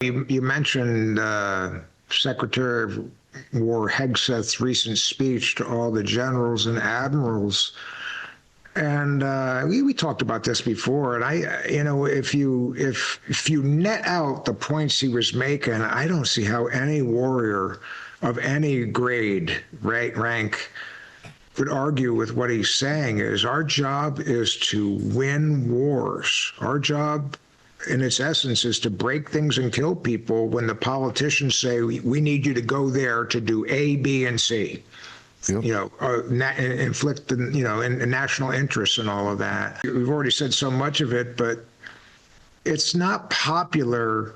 You mentioned Secretary of War Hegseth's recent speech to all the generals and admirals. And we talked about this before, and if you net out the points he was making, I don't see how any warrior of any grade, rank, would argue with what he's saying. Is our job is to win wars. Our job, in its essence, is to break things and kill people when the politicians say, we need you to go there to do A, B, and C. Yep. Inflict the, in national interests and all of that. We've already said so much of it, but it's not popular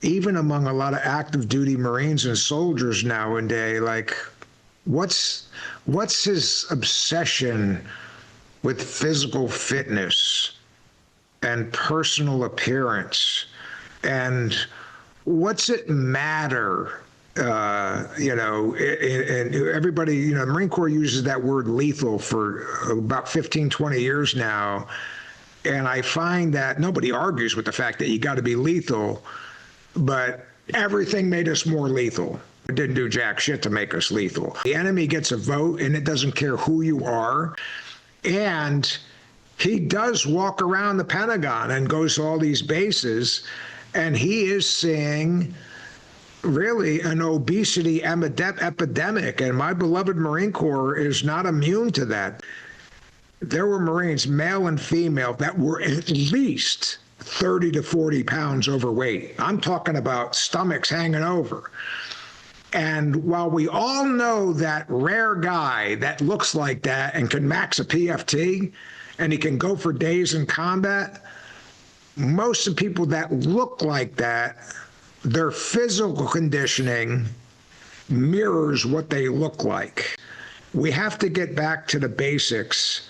even among a lot of active duty Marines and soldiers nowadays. Like, what's his obsession with physical fitness and personal appearance? And what's it matter? And everybody, the Marine Corps uses that word lethal for about 15, 20 years now. And I find that nobody argues with the fact that you got to be lethal, but everything made us more lethal. It didn't do jack shit to make us lethal. The enemy gets a vote, and it doesn't care who you are. And he does walk around the Pentagon and goes to all these bases, and he is seeing really an obesity epidemic, and my beloved Marine Corps is not immune to that. There were Marines, male and female, that were at least 30 to 40 pounds overweight. I'm talking about stomachs hanging over. And while we all know that rare guy that looks like that and can max a PFT, and he can go for days in combat, most of the people that look like that, their physical conditioning mirrors what they look like. We have to get back to the basics,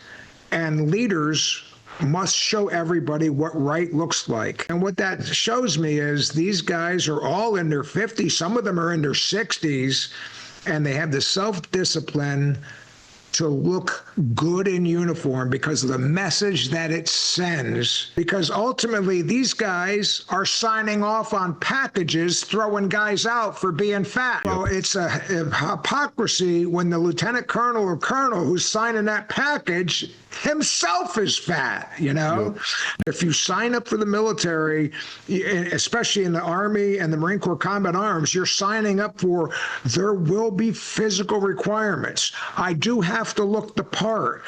and leaders must show everybody what right looks like. And what that shows me is these guys are all in their 50s, some of them are in their 60s, and they have the self-discipline to look good in uniform because of the message that it sends. Because ultimately, these guys are signing off on packages, throwing guys out for being fat. Yep. Well, it's a hypocrisy when the lieutenant colonel or colonel who's signing that package himself is fat, Yep. If you sign up for the military, especially in the Army and the Marine Corps Combat Arms, you're signing up for, there will be physical requirements. I do have to look the part.